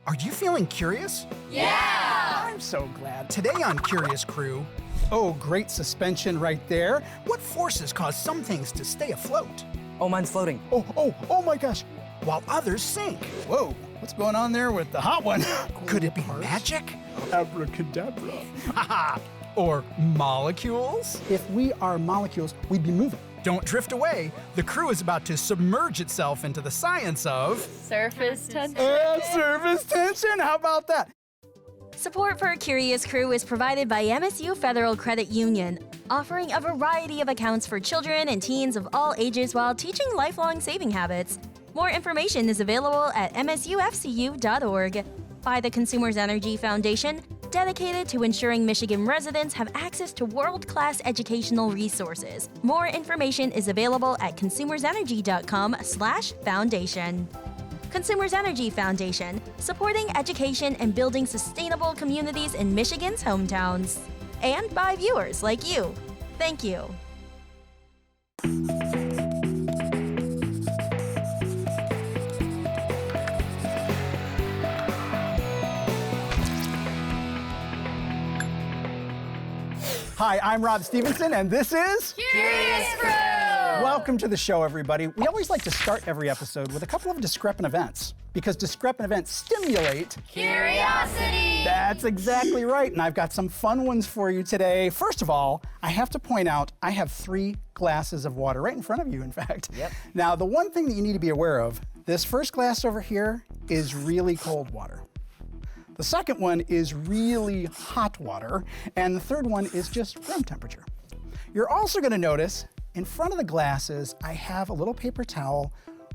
Are you feeling curious? Yeah! I'm so glad. Today on Curious Crew, oh, great suspension right there. What forces cause some things to stay afloat? Oh, mine's floating. Oh my gosh. While others sink. Whoa, what's going on there with the hot one? Could it be magic? Abracadabra. Haha. Or molecules? If we are molecules, we'd be moving. Don't drift away. The crew is about to submerge itself into the science of Surface tension. surface tension. How about that? Support for Curious Crew is provided by MSU Federal Credit Union, offering a variety of accounts for children and teens of all ages while teaching lifelong saving habits. More information is available at msufcu.org. By the Consumers Energy Foundation, dedicated to ensuring Michigan residents have access to world-class educational resources. More information is available at consumersenergy.com/foundation. Consumers Energy Foundation, supporting education and building sustainable communities in Michigan's hometowns. And by viewers like you. Thank you. Hi, I'm Rob Stevenson, and this is Curious Crew! Welcome to the show, everybody. We always like to start every episode with a couple of discrepant events, because discrepant events stimulate Curiosity! That's exactly right, and I've got some fun ones for you today. First of all, I have to point out I have 3 glasses of water right in front of you, in fact. Yep. Now, the one thing that you need to be aware of, this first glass over here is really cold water. The second one is really hot water, and the third one is just room temperature. You're also going to notice in front of the glasses, I have a little paper towel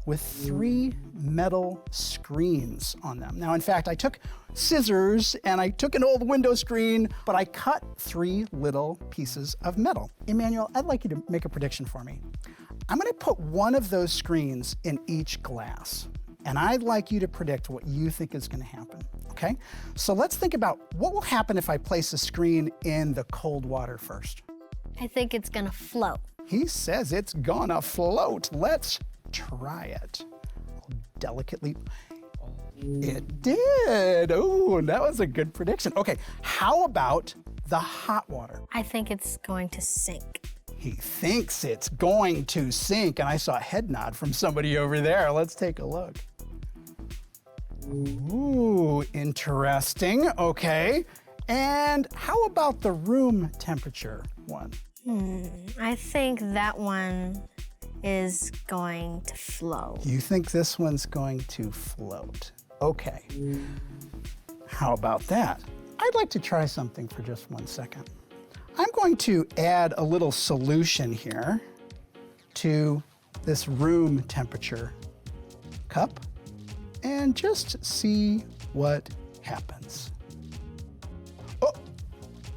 with 3 metal screens on them. Now, in fact, I took scissors and I took an old window screen, but I cut 3 little pieces of metal. Emmanuel, I'd like you to make a prediction for me. I'm going to put one of those screens in each glass, and I'd like you to predict what you think is going to happen. Okay? So let's think about what will happen if I place a screen in the cold water first. I think it's gonna float. He says it's gonna float. Let's try it. Delicately. It did. Oh, that was a good prediction. Okay, how about the hot water? I think it's going to sink. He thinks it's going to sink, and I saw a head nod from somebody over there. Let's take a look. Ooh, interesting. Okay. And how about the room temperature one? I think that one is going to float. You think this one's going to float? Okay. How about that? I'd like to try something for just 1 second. I'm going to add a little solution here to this room temperature cup and just see what happens.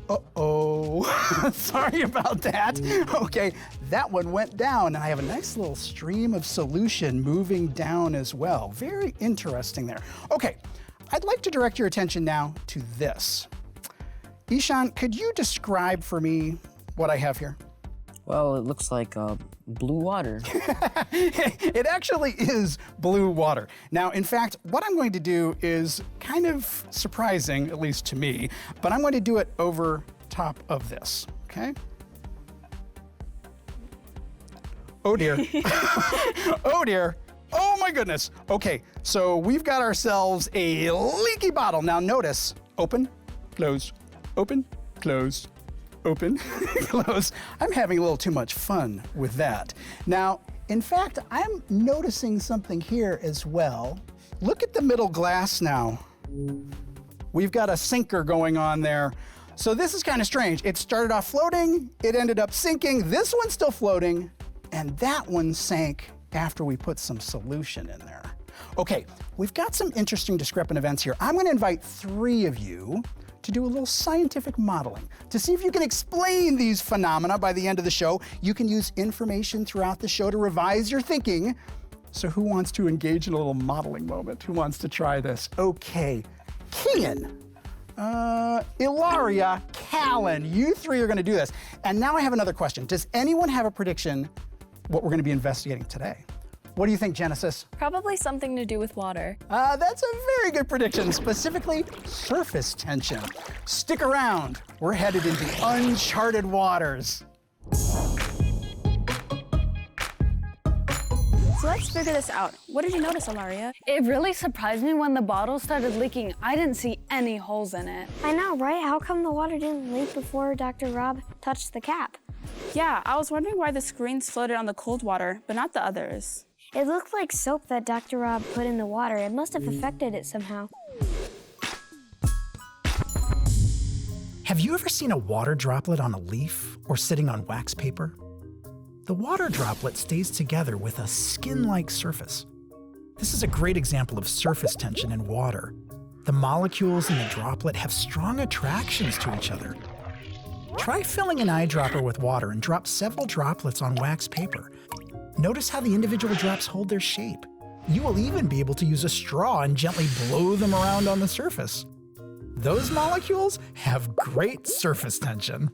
Uh-oh, sorry about that. Okay, that one went down, and I have a nice little stream of solution moving down as well. Very interesting there. Okay, I'd like to direct your attention now to this. Ishan, could you describe for me what I have here? Well, it looks like blue water. It actually is blue water. Now, in fact, what I'm going to do is kind of surprising, at least to me, but I'm going to do it over top of this, okay? Oh dear. Oh dear. Oh my goodness. Okay, so we've got ourselves a leaky bottle. Now notice, open, close, open, close, open, close. I'm having a little too much fun with that. Now, in fact, I'm noticing something here as well. Look at the middle glass now. We've got a sinker going on there. So this is kind of strange. It started off floating, it ended up sinking. This one's still floating, and that one sank after we put some solution in there. Okay, we've got some interesting discrepant events here. I'm gonna invite 3 of you to do a little scientific modeling to see if you can explain these phenomena by the end of the show. You can use information throughout the show to revise your thinking. So who wants to engage in a little modeling moment? Who wants to try this? Okay, Kian, Ilaria, Callan, you 3 are gonna do this. And now I have another question. Does anyone have a prediction what we're gonna be investigating today? What do you think, Genesis? Probably something to do with water. That's a very good prediction, specifically surface tension. Stick around. We're headed into uncharted waters. So let's figure this out. What did you notice, Ilaria? It really surprised me when the bottle started leaking. I didn't see any holes in it. I know, right? How come the water didn't leak before Dr. Rob touched the cap? Yeah, I was wondering why the screens floated on the cold water, but not the others. It looked like soap that Dr. Rob put in the water. It must have affected it somehow. Have you ever seen a water droplet on a leaf or sitting on wax paper? The water droplet stays together with a skin-like surface. This is a great example of surface tension in water. The molecules in the droplet have strong attractions to each other. Try filling an eyedropper with water and drop several droplets on wax paper. Notice how the individual drops hold their shape. You will even be able to use a straw and gently blow them around on the surface. Those molecules have great surface tension.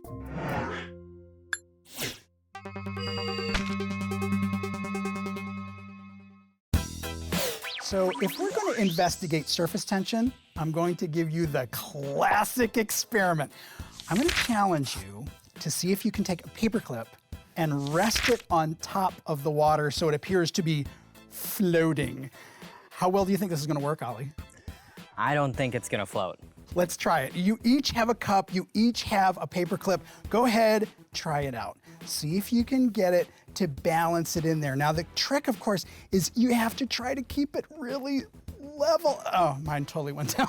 So if we're going to investigate surface tension, I'm going to give you the classic experiment. I'm going to challenge you to see if you can take a paperclip and rest it on top of the water so it appears to be floating. How well do you think this is going to work, Ollie? I don't think it's gonna float. Let's try it. You each have a cup, you each have a paperclip. Go ahead, try it out. See if you can get it to balance it in there. Now the trick, of course, is you have to try to keep it really level. Oh, mine totally went down.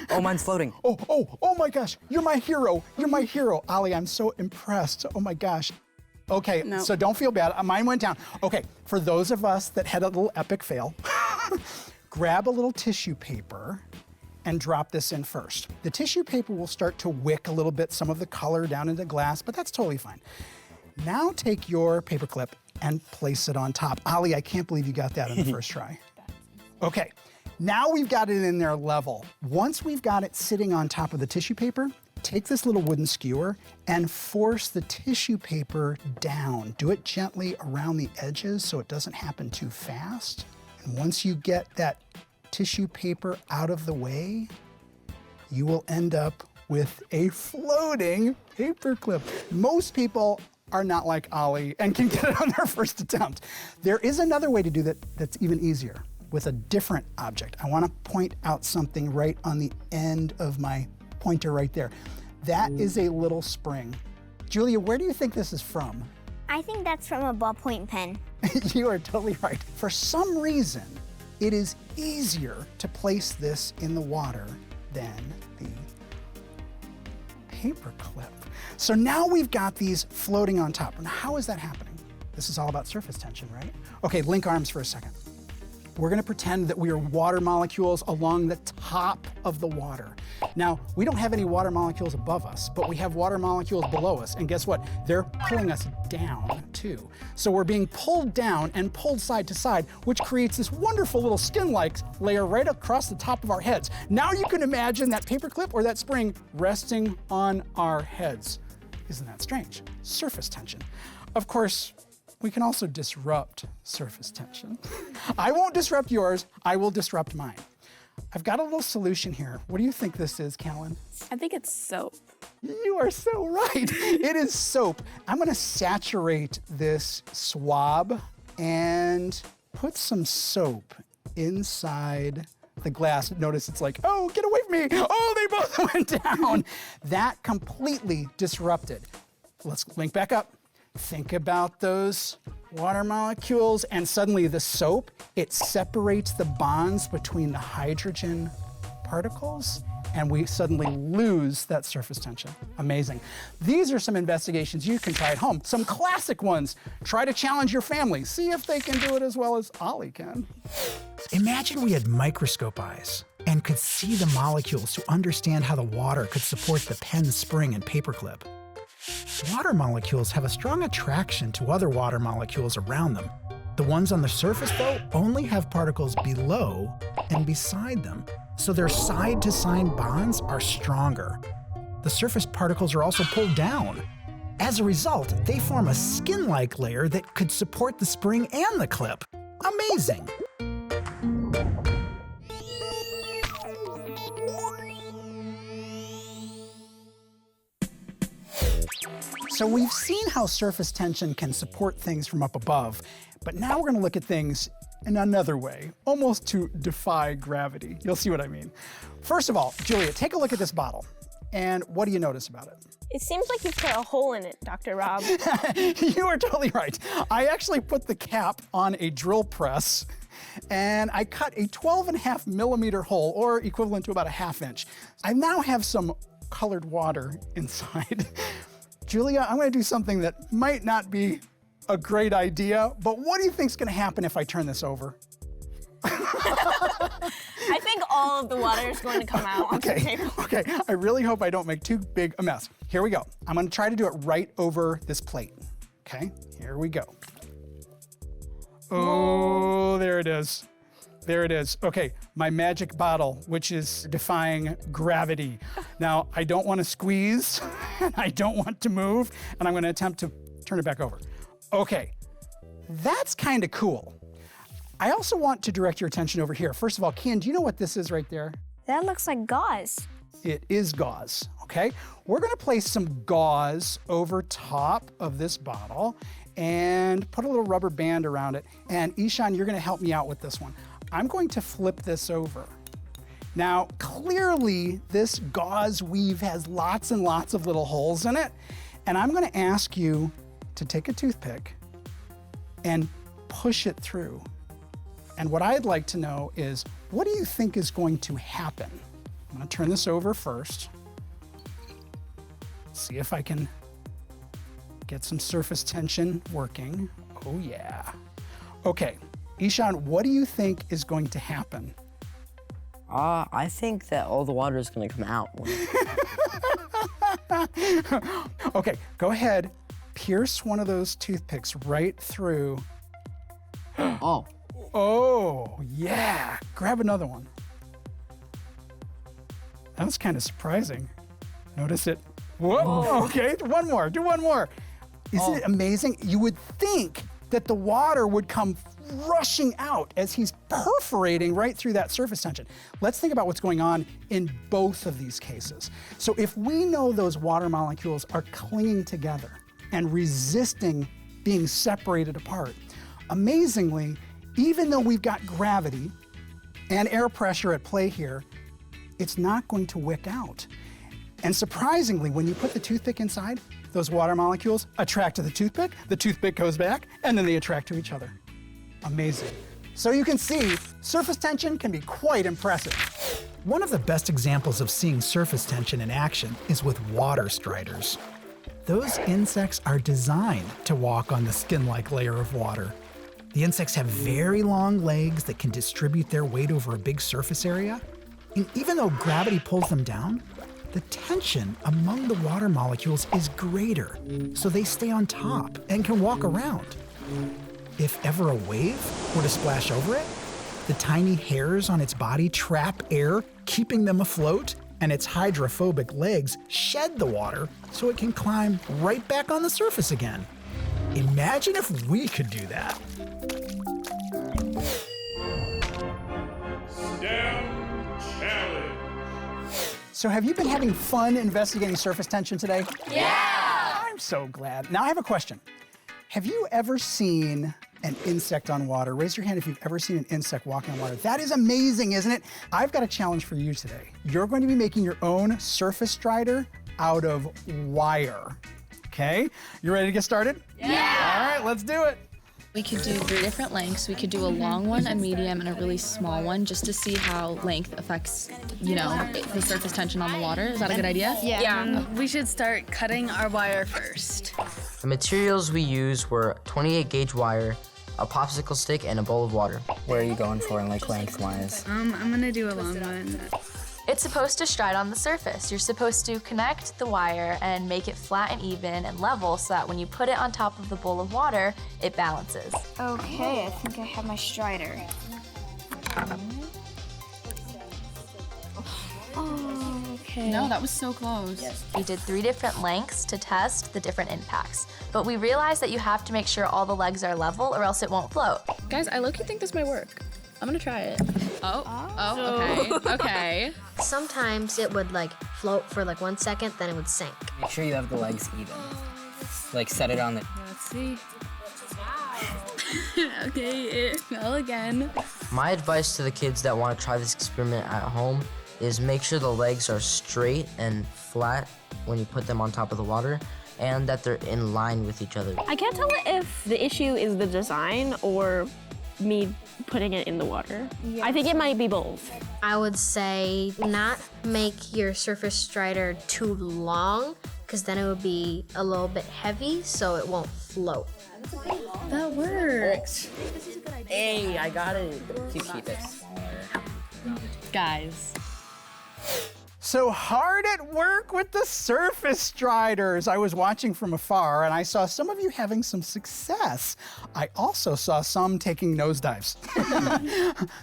Oh, mine's floating. Oh my gosh, you're my hero. You're my hero. Ollie, I'm so impressed. Oh my gosh. Okay, No. So don't feel bad. Mine went down. Okay, for those of us that had a little epic fail, grab a little tissue paper and drop this in first. The tissue paper will start to wick a little bit, some of the color down into glass, but that's totally fine. Now take your paperclip and place it on top. Ollie, I can't believe you got that in the first try. Okay, now we've got it in there level. Once we've got it sitting on top of the tissue paper, take this little wooden skewer and force the tissue paper down. Do it gently around the edges so it doesn't happen too fast. And once you get that tissue paper out of the way, you will end up with a floating paperclip. Most people are not like Ollie and can get it on their first attempt. There is another way to do that that's even easier with a different object. I want to point out something right on the end of my pointer right there. That is a little spring. Julia, where do you think this is from? I think that's from a ballpoint pen. You are totally right. For some reason, it is easier to place this in the water than the paperclip. So now we've got these floating on top. And how is that happening? This is all about surface tension, right? Okay, link arms for a second. We're gonna pretend that we are water molecules along the top of the water. Now, we don't have any water molecules above us, but we have water molecules below us, and guess what? They're pulling us down too. So we're being pulled down and pulled side to side, which creates this wonderful little skin-like layer right across the top of our heads. Now you can imagine that paperclip or that spring resting on our heads. Isn't that strange? Surface tension. Of course, we can also disrupt surface tension. I won't disrupt yours, I will disrupt mine. I've got a little solution here. What do you think this is, Callan? I think it's soap. You are so right. It is soap. I'm gonna saturate this swab and put some soap inside the glass. Notice it's like, oh, get away from me. Oh, they both went down. That completely disrupted. Let's link back up. Think about those water molecules, and suddenly the soap, it separates the bonds between the hydrogen particles, and we suddenly lose that surface tension. Amazing. These are some investigations you can try at home, some classic ones. Try to challenge your family. See if they can do it as well as Ollie can. Imagine we had microscope eyes and could see the molecules to understand how the water could support the pen spring and paperclip. Water molecules have a strong attraction to other water molecules around them. The ones on the surface, though, only have particles below and beside them, so their side-to-side bonds are stronger. The surface particles are also pulled down. As a result, they form a skin-like layer that could support the spring and the clip. Amazing! So we've seen how surface tension can support things from up above, but now we're going to look at things in another way, almost to defy gravity. You'll see what I mean. First of all, Julia, take a look at this bottle. And what do you notice about it? It seems like you put a hole in it, Dr. Rob. You are totally right. I actually put the cap on a drill press and I cut a 12.5 millimeter hole, or equivalent to about a 1/2 inch. I now have some colored water inside. Julia, I'm gonna do something that might not be a great idea, but what do you think's gonna happen if I turn this over? I think all of the water is going to come out onto the table. Okay, I really hope I don't make too big a mess. Here we go. I'm gonna try to do it right over this plate. Okay, here we go. Oh, there it is. There it is. Okay, my magic bottle, which is defying gravity. Now, I don't want to squeeze, and I don't want to move, and I'm going to attempt to turn it back over. Okay, that's kind of cool. I also want to direct your attention over here. First of all, Kian, do you know what this is right there? That looks like gauze. It is gauze, okay? We're gonna place some gauze over top of this bottle and put a little rubber band around it. And Ishan, you're gonna help me out with this one. I'm going to flip this over. Now, clearly this gauze weave has lots and lots of little holes in it. And I'm gonna ask you to take a toothpick and push it through. And what I'd like to know is, what do you think is going to happen? I'm gonna turn this over first. See if I can get some surface tension working. Oh yeah. Okay, Ishan, what do you think is going to happen? I think that all the water is gonna come out. Okay, go ahead, pierce one of those toothpicks right through. Oh. Oh, yeah, grab another one. That was kind of surprising. Notice it. Whoa, okay, one more, do one more. Isn't it amazing? You would think that the water would come rushing out as he's perforating right through that surface tension. Let's think about what's going on in both of these cases. So if we know those water molecules are clinging together and resisting being separated apart, amazingly, even though we've got gravity and air pressure at play here, it's not going to wick out. And surprisingly, when you put the toothpick inside, those water molecules attract to the toothpick goes back, and then they attract to each other. Amazing. So you can see, surface tension can be quite impressive. One of the best examples of seeing surface tension in action is with water striders. Those insects are designed to walk on the skin-like layer of water. The insects have very long legs that can distribute their weight over a big surface area. And even though gravity pulls them down, the tension among the water molecules is greater, so they stay on top and can walk around. If ever a wave were to splash over it, the tiny hairs on its body trap air, keeping them afloat, and its hydrophobic legs shed the water so it can climb right back on the surface again. Imagine if we could do that. STEM Challenge. So have you been having fun investigating surface tension today? Yeah! I'm so glad. Now I have a question. Have you ever seen an insect on water? Raise your hand if you've ever seen an insect walking on water. That is amazing, isn't it? I've got a challenge for you today. You're going to be making your own surface strider out of wire. Okay? You ready to get started? Yeah! All right, let's do it. We could do 3 different lengths. We could do a long one, a medium, and a really small one, just to see how length affects, the surface tension on the water. Is that a good idea? Yeah. We should start cutting our wire first. The materials we used were 28 gauge wire, a popsicle stick, and a bowl of water. Where are you going for in like lengthwise? I'm gonna do a long one. It's supposed to stride on the surface. You're supposed to connect the wire and make it flat and even and level so that when you put it on top of the bowl of water, it balances. Okay, I think I have my strider. Okay. Okay. No, that was so close. We did 3 different lengths to test the different impacts, but we realized that you have to make sure all the legs are level or else it won't float. Guys, I low-key think this might work. I'm gonna try it. Okay. Sometimes it would like float for like 1 second, then it would sink. Make sure you have the legs even. Like set it on the. Let's see. Okay, it fell again. My advice to the kids that want to try this experiment at home is make sure the legs are straight and flat when you put them on top of the water, and that they're in line with each other. I can't tell if the issue is the design or me putting it in the water. I think it might be both. I would say not make your surface strider too long, because then it would be a little bit heavy, so it won't float. That works. Hey, I got it. Keep it. Guys. So hard at work with the surface striders. I was watching from afar and I saw some of you having some success. I also saw some taking nosedives.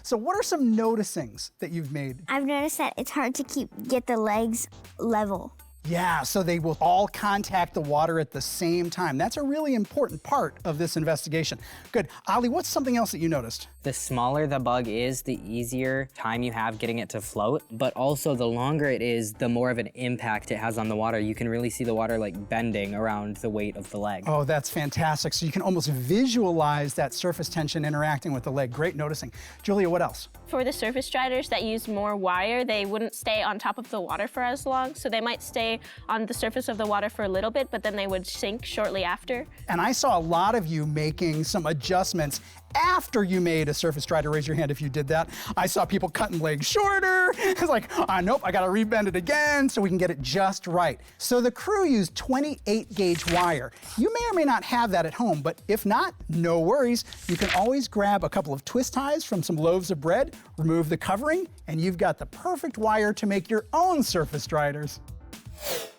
So what are some noticings that you've made? I've noticed that it's hard to get the legs level. Yeah, so they will all contact the water at the same time. That's a really important part of this investigation. Good. Ali, what's something else that you noticed? The smaller the bug is, the easier time you have getting it to float, but also the longer it is, the more of an impact it has on the water. You can really see the water like bending around the weight of the leg. Oh, that's fantastic. So you can almost visualize that surface tension interacting with the leg. Great noticing. Julia, what else? For the surface striders that use more wire, they wouldn't stay on top of the water for as long, so they might stay on the surface of the water for a little bit, but then they would sink shortly after. And I saw a lot of you making some adjustments after you made a surface strider. Raise your hand if you did that. I saw people cutting legs shorter. It's like, nope, I gotta rebend it again so we can get it just right. So the crew used 28 gauge wire. You may or may not have that at home, but if not, no worries. You can always grab a couple of twist ties from some loaves of bread, remove the covering, and you've got the perfect wire to make your own surface striders.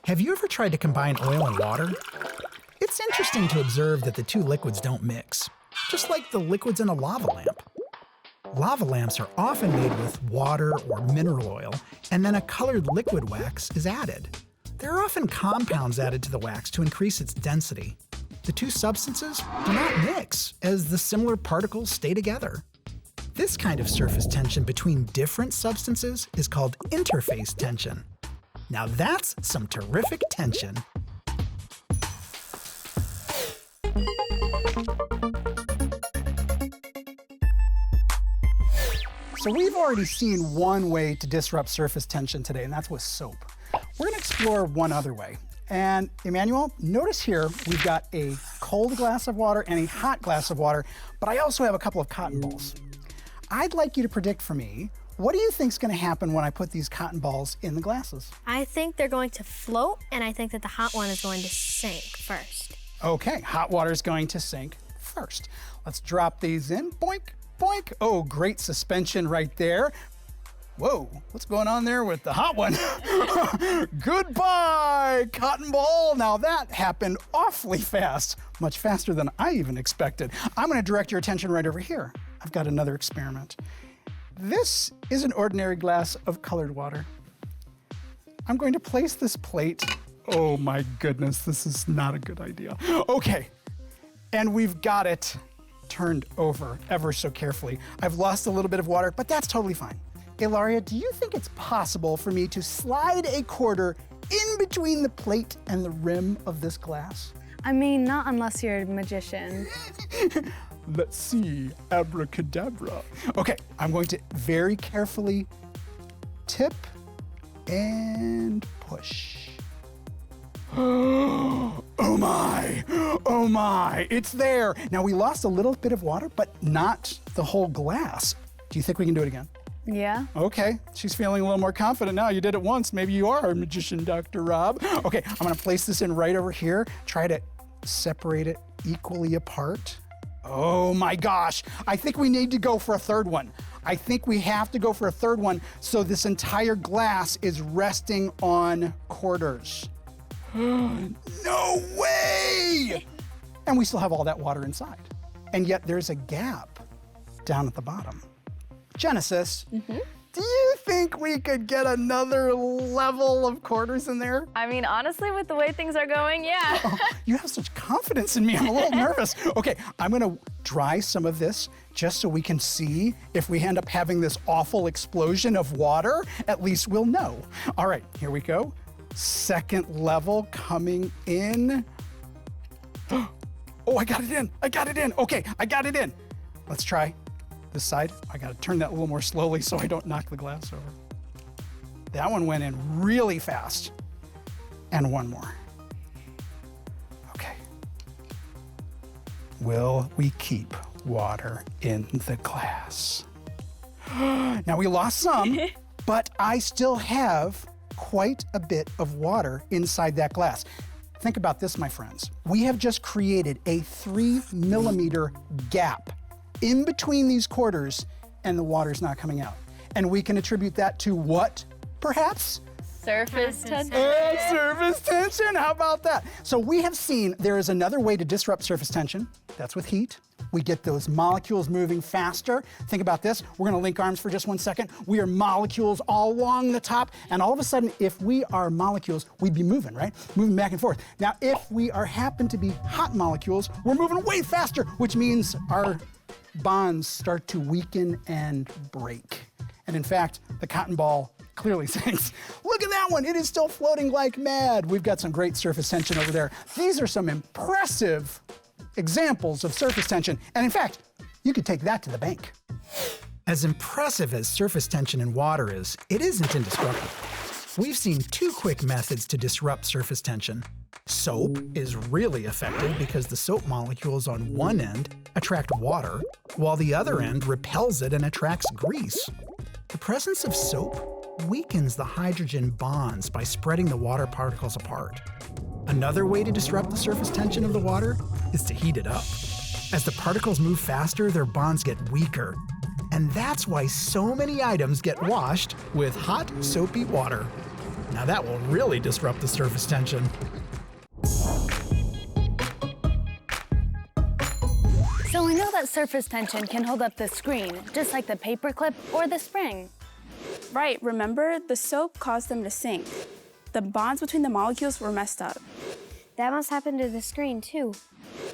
Have you ever tried to combine oil and water? It's interesting to observe that the two liquids don't mix, just like the liquids in a lava lamp. Lava lamps are often made with water or mineral oil, and then a colored liquid wax is added. There are often compounds added to the wax to increase its density. The two substances do not mix, as the similar particles stay together. This kind of surface tension between different substances is called interface tension. Now that's some terrific tension. So we've already seen one way to disrupt surface tension today, and that's with soap. We're gonna explore one other way. And Emmanuel, notice here we've got a cold glass of water and a hot glass of water, but I also have a couple of cotton balls. I'd like you to predict for me, what do you think's gonna happen when I put these cotton balls in the glasses? I think they're going to float, and I think that the hot one is going to sink first. Okay, hot water is going to sink first. Let's drop these in, boink, boink. Oh, great suspension right there. Whoa, what's going on there with the hot one? Goodbye, cotton ball. Now that happened awfully fast, much faster than I even expected. I'm gonna direct your attention right over here. I've got another experiment. This is an ordinary glass of colored water. I'm going to place this plate. Oh my goodness, this is not a good idea. Okay, and we've got it turned over ever so carefully. I've lost a little bit of water, but that's totally fine. Ilaria, do you think it's possible for me to slide a quarter in between the plate and the rim of this glass? I mean, not unless you're a magician. Let's see, abracadabra. Okay, I'm going to very carefully tip and push. Oh my, it's there. Now we lost a little bit of water, but not the whole glass. Do you think we can do it again? Yeah. Okay, she's feeling a little more confident now. You did it once, maybe you are a magician, Dr. Rob. Okay, I'm gonna place this in right over here, try to separate it equally apart. Oh my gosh, I think we need to go for a third one. I think we have to go for a third one so this entire glass is resting on quarters. No way! And we still have all that water inside. And yet there's a gap down at the bottom. Genesis, Do you think we could get another level of quarters in there? I mean, honestly, with the way things are going, yeah. Oh, you have such confidence in me. I'm a little nervous. Okay, I'm gonna dry some of this just so we can see if we end up having this awful explosion of water. At least we'll know. All right, here we go. Second level coming in. Oh, I got it in. I got it in. Okay, I got it in. Let's try this side. I gotta turn that a little more slowly so I don't knock the glass over. That one went in really fast. And one more. Okay. Will we keep water in the glass? Now we lost some, but I still have quite a bit of water inside that glass. Think about this, my friends. We have just created a 3 mm gap in between these quarters, and the water's not coming out. And we can attribute that to what, perhaps? Surface tension. Surface tension, how about that? So we have seen there is another way to disrupt surface tension. That's with heat. We get those molecules moving faster. Think about this. We're gonna link arms for just 1 second. We are molecules all along the top, and all of a sudden, if we are molecules, we'd be moving, right? Moving back and forth. Now, if we happen to be hot molecules, we're moving way faster, which means our bonds start to weaken and break. And in fact, the cotton ball clearly sinks. Look at that one, it is still floating like mad. We've got some great surface tension over there. These are some impressive examples of surface tension. And in fact, you could take that to the bank. As impressive as surface tension in water is, it isn't indestructible. We've seen 2 quick methods to disrupt surface tension. Soap is really effective because the soap molecules on one end attract water, while the other end repels it and attracts grease. The presence of soap weakens the hydrogen bonds by spreading the water particles apart. Another way to disrupt the surface tension of the water is to heat it up. As the particles move faster, their bonds get weaker. And that's why so many items get washed with hot, soapy water. Now that will really disrupt the surface tension. So we know that surface tension can hold up the screen, just like the paper clip or the spring. Right, remember? The soap caused them to sink. The bonds between the molecules were messed up. That must happen to the screen too.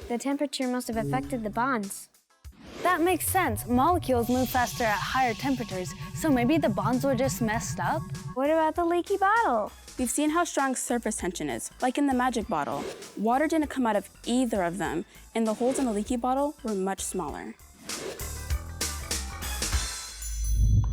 The temperature must have affected the bonds. That makes sense. Molecules move faster at higher temperatures, so maybe the bonds were just messed up? What about the leaky bottle? We've seen how strong surface tension is, like in the magic bottle. Water didn't come out of either of them, and the holes in the leaky bottle were much smaller.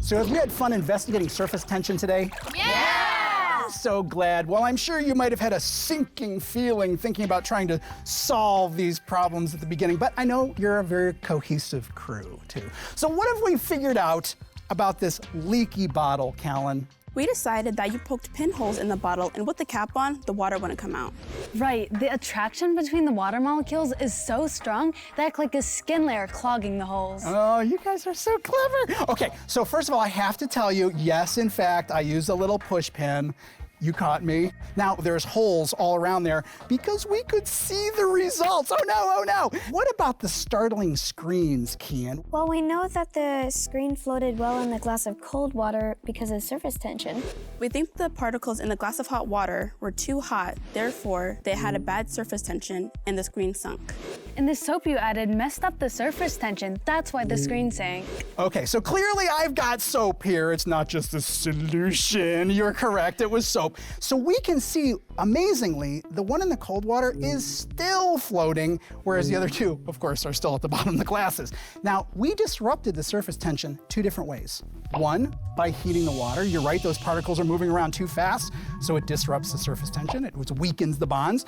So have you had fun investigating surface tension today? Yeah! So glad. Well, I'm sure you might have had a sinking feeling thinking about trying to solve these problems at the beginning, but I know you're a very cohesive crew too. So what have we figured out about this leaky bottle, Callan? We decided that you poked pinholes in the bottle, and with the cap on, the water wouldn't come out. Right, the attraction between the water molecules is so strong that it's like a skin layer clogging the holes. Oh, you guys are so clever. Okay, so first of all, I have to tell you, yes, in fact, I used a little push pin. You caught me. Now, there's holes all around there because we could see the results. Oh no, oh no. What about the startling screens, Kian? Well, we know that the screen floated well in the glass of cold water because of surface tension. We think the particles in the glass of hot water were too hot, therefore they had a bad surface tension and the screen sunk. And the soap you added messed up the surface tension. That's why the screen sank. Okay, so clearly I've got soap here. It's not just a solution. You're correct, it was soap. So we can see, amazingly, the one in the cold water is still floating, whereas the other two, of course, are still at the bottom of the glasses. Now, we disrupted the surface tension 2 different ways. One, by heating the water. You're right, those particles are moving around too fast, so it disrupts the surface tension. It weakens the bonds.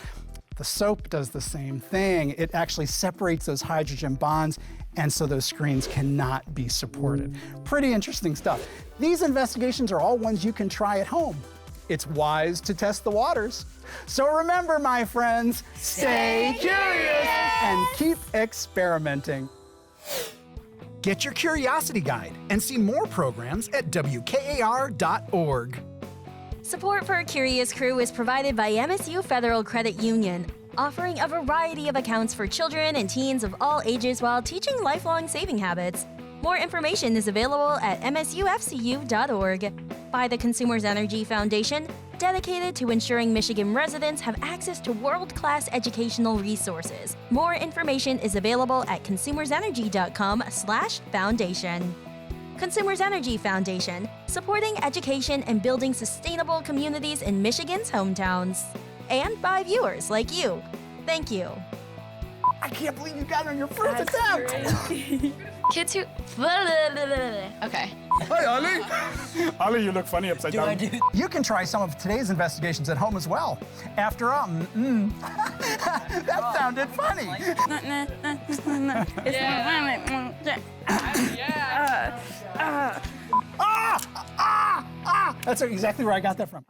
The soap does the same thing. It actually separates those hydrogen bonds, and so those screens cannot be supported. Pretty interesting stuff. These investigations are all ones you can try at home. It's wise to test the waters. So remember, my friends, stay curious and keep experimenting. Get your curiosity guide and see more programs at WKAR.org. Support for Curious Crew is provided by MSU Federal Credit Union, offering a variety of accounts for children and teens of all ages while teaching lifelong saving habits. More information is available at msufcu.org. By the Consumers Energy Foundation, dedicated to ensuring Michigan residents have access to world-class educational resources. More information is available at consumersenergy.com/foundation. Consumers Energy Foundation, supporting education and building sustainable communities in Michigan's hometowns. And by viewers like you. Thank you. I can't believe you got it on your first attempt. Kids who. Okay. Hi, Ali. Ali, you look funny upside down. You can try some of today's investigations at home as well. After all, that sounded funny. That's exactly where I got that from.